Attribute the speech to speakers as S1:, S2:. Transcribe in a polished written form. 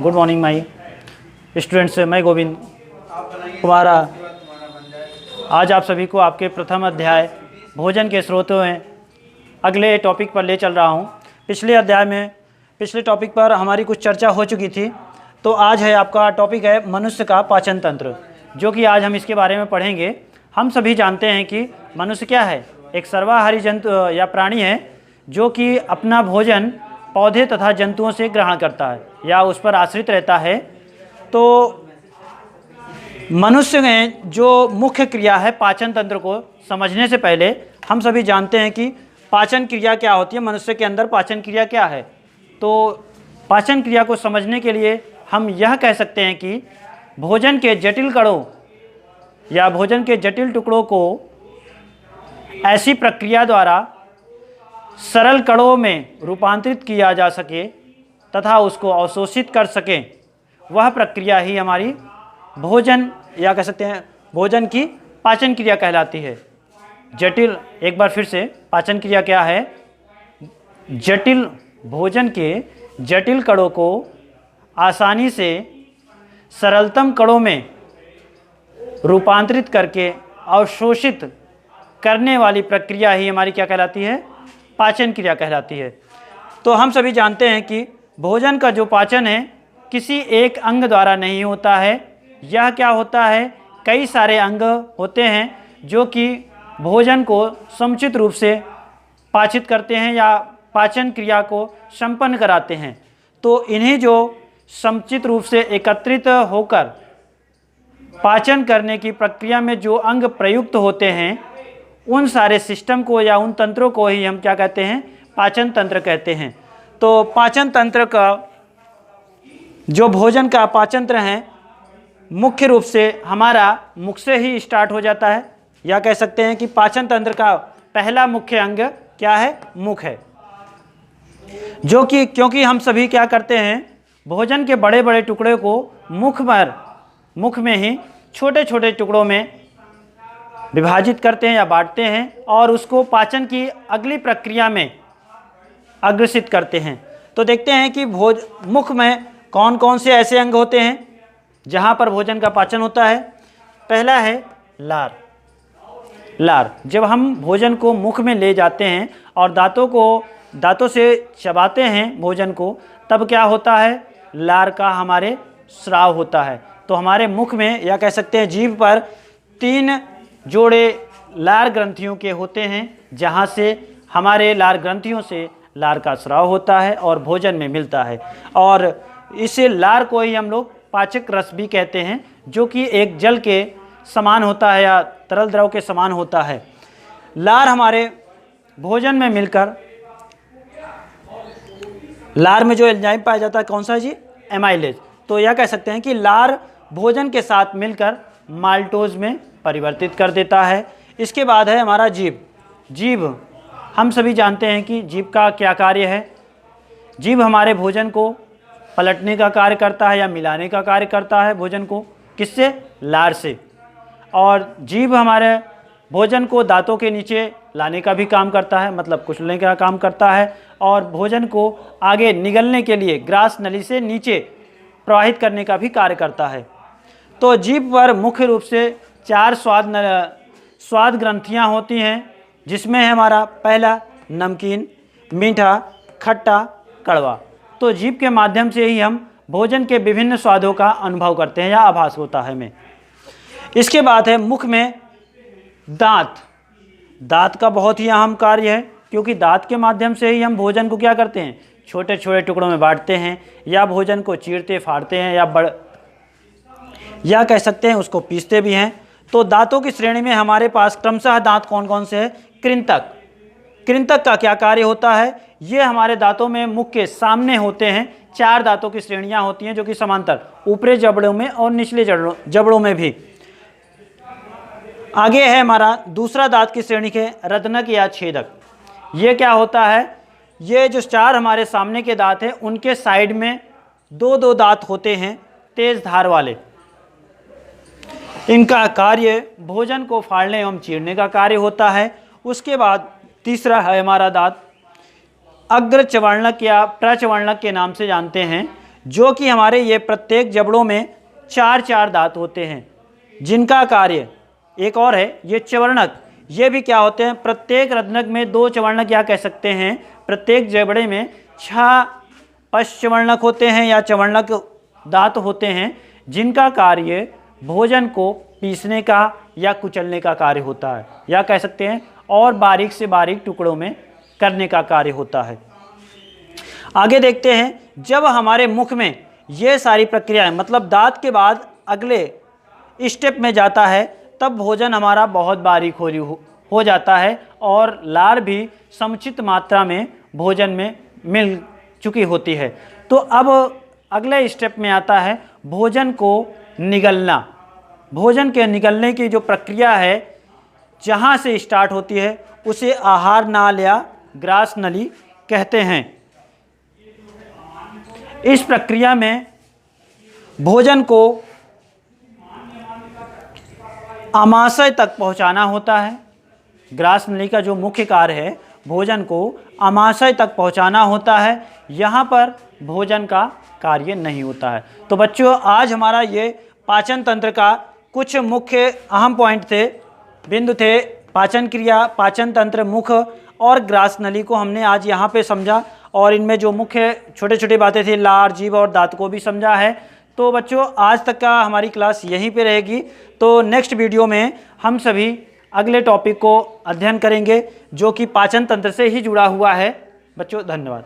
S1: Good morning my students. मैं गोविंद कुमारा आज आप सभी को आपके प्रथम अध्याय भोजन के स्रोतों में अगले टॉपिक पर ले चल रहा हूँ। पिछले टॉपिक पर हमारी कुछ चर्चा हो चुकी थी, तो आज है आपका टॉपिक है मनुष्य का पाचन तंत्र, जो कि आज हम इसके बारे में पढ़ेंगे। हम सभी जानते हैं कि मनुष्य क्या है, एक सर्वाहारी जंतु या प्राणी है जो कि अपना भोजन पौधे तथा जंतुओं से ग्रहण करता है या उस पर आश्रित रहता है। तो मनुष्य में जो मुख्य क्रिया है पाचन तंत्र को समझने से पहले हम सभी जानते हैं कि पाचन क्रिया क्या होती है, मनुष्य के अंदर पाचन क्रिया क्या है। तो पाचन क्रिया को समझने के लिए हम यह कह सकते हैं कि भोजन के जटिल कणों या भोजन के जटिल टुकड़ों को ऐसी प्रक्रिया द्वारा सरल कणों में रूपांतरित किया जा सके तथा उसको अवशोषित कर सकें, वह प्रक्रिया ही हमारी भोजन या कह सकते हैं भोजन की पाचन क्रिया कहलाती है। जटिल, एक बार फिर से, पाचन क्रिया क्या है? जटिल भोजन के जटिल कणों को आसानी से सरलतम कणों में रूपांतरित करके अवशोषित करने वाली प्रक्रिया ही हमारी क्या कहलाती है? पाचन क्रिया कहलाती है। तो हम सभी जानते हैं कि भोजन का जो पाचन है किसी एक अंग द्वारा नहीं होता है। यह क्या होता है, कई सारे अंग होते हैं जो कि भोजन को समुचित रूप से पाचित करते हैं या पाचन क्रिया को संपन्न कराते हैं। तो इन्हें जो समुचित रूप से एकत्रित होकर पाचन करने की प्रक्रिया में जो अंग प्रयुक्त होते हैं, उन सारे सिस्टम को या उन तंत्रों को ही हम क्या कहते हैं? पाचन तंत्र कहते हैं। तो पाचन तंत्र का जो भोजन का पाचन तंत्र है मुख्य रूप से हमारा मुख से ही स्टार्ट हो जाता है, या कह सकते हैं कि पाचन तंत्र का पहला मुख्य अंग क्या है? मुख है। जो कि क्योंकि हम सभी क्या करते हैं, भोजन के बड़े बड़े टुकड़े को मुख में ही छोटे छोटे टुकड़ों में विभाजित करते हैं या बांटते हैं और उसको पाचन की अगली प्रक्रिया में अग्रसित करते हैं। तो देखते हैं कि मुख में कौन कौन से ऐसे अंग होते हैं जहाँ पर भोजन का पाचन होता है। पहला है लार। जब हम भोजन को मुख में ले जाते हैं और दांतों से चबाते हैं भोजन को, तब क्या होता है? लार का हमारे स्राव होता है। तो हमारे मुख में या कह सकते हैं जीभ पर 3 जोड़े लार ग्रंथियों के होते हैं, जहाँ से हमारे लार ग्रंथियों से लार का स्राव होता है और भोजन में मिलता है। और इसे लार को ही हम लोग पाचक रस भी कहते हैं, जो कि एक जल के समान होता है या तरल द्रव के समान होता है। लार हमारे भोजन में मिलकर, लार में जो एंजाइम पाया जाता है कौन सा है जी? एमाइलेज। तो यह कह सकते हैं कि लार भोजन के साथ मिलकर माल्टोज में परिवर्तित कर देता है। इसके बाद है हमारा जीभ। हम सभी जानते हैं कि जीभ का क्या कार्य है। जीभ हमारे भोजन को पलटने का कार्य करता है या मिलाने का कार्य करता है भोजन को, किससे? लार से। और जीभ हमारे भोजन को दांतों के नीचे लाने का भी काम करता है, मतलब कुचलने का काम करता है, और भोजन को आगे निगलने के लिए ग्रास नली से नीचे प्रवाहित करने का भी कार्य करता है। तो जीभ पर मुख्य रूप से 4 स्वाद ग्रंथियाँ होती हैं, जिसमें है हमारा पहला नमकीन, मीठा, खट्टा, कड़वा। तो जीभ के माध्यम से ही हम भोजन के विभिन्न स्वादों का अनुभव करते हैं या आभास होता है हमें। इसके बाद है मुख में दांत का बहुत ही अहम कार्य है, क्योंकि दांत के माध्यम से ही हम भोजन को क्या करते हैं? छोटे छोटे टुकड़ों में बांटते हैं या भोजन को चीरते फाड़ते हैं या कह सकते हैं उसको पीसते भी हैं। तो दांतों की श्रेणी में हमारे पास क्रमशः दांत कौन कौन से हैं? कृंतक का क्या कार्य होता है? ये हमारे दांतों में मुख के सामने होते हैं। 4 दांतों की श्रेणियां होती हैं जो कि समांतर, ऊपरी जबड़ों में और निचले जबड़ों में भी। आगे है हमारा दूसरा दांत की श्रेणी के रत्नक या छेदक। ये क्या होता है? ये जो 4 हमारे सामने के दांत हैं, उनके साइड में 2 दांत होते हैं तेज धार वाले। इनका कार्य भोजन को फाड़ने एवं चीरने का कार्य होता है। उसके बाद तीसरा है हमारा दांत अग्र चवर्णक या प्रचवर्णक के नाम से जानते हैं। जो कि हमारे ये प्रत्येक जबड़ों में 4 दांत होते हैं जिनका कार्य, एक और है ये चवर्णक, ये भी क्या होते हैं, प्रत्येक रत्नक में 2 चवर्णक या कह सकते हैं प्रत्येक जबड़े में 6 पश्चवर्णक होते हैं या चवर्णक दांत होते हैं जिनका कार्य भोजन को पीसने का या कुचलने का कार्य होता है, या कह सकते हैं और बारीक से बारीक टुकड़ों में करने का कार्य होता है। आगे देखते हैं, जब हमारे मुख में ये सारी प्रक्रियाएं मतलब दांत के बाद अगले स्टेप में जाता है तब भोजन हमारा बहुत बारीक हो जाता है और लार भी समुचित मात्रा में भोजन में मिल चुकी होती है। तो अब अगले स्टेप में आता है भोजन को निगलना। भोजन के निगलने की जो प्रक्रिया है जहाँ से स्टार्ट होती है उसे आहार नाल या ग्रास नली कहते हैं। इस प्रक्रिया में भोजन को आमाशय तक पहुंचाना होता है। ग्रास नली का जो मुख्य कार्य है भोजन को आमाशय तक पहुंचाना होता है, यहाँ पर भोजन का कार्य नहीं होता है। तो बच्चों आज हमारा ये पाचन तंत्र का कुछ मुख्य अहम पॉइंट थे, बिंदु थे। पाचन क्रिया, पाचन तंत्र, मुख और ग्रास नली को हमने आज यहाँ पे समझा और इनमें जो मुख्य छोटे छोटे बातें थी लार, जीभ और दांत को भी समझा है। तो बच्चों आज तक का हमारी क्लास यहीं पे रहेगी। तो नेक्स्ट वीडियो में हम सभी अगले टॉपिक को अध्ययन करेंगे जो कि पाचन तंत्र से ही जुड़ा हुआ है। बच्चों धन्यवाद।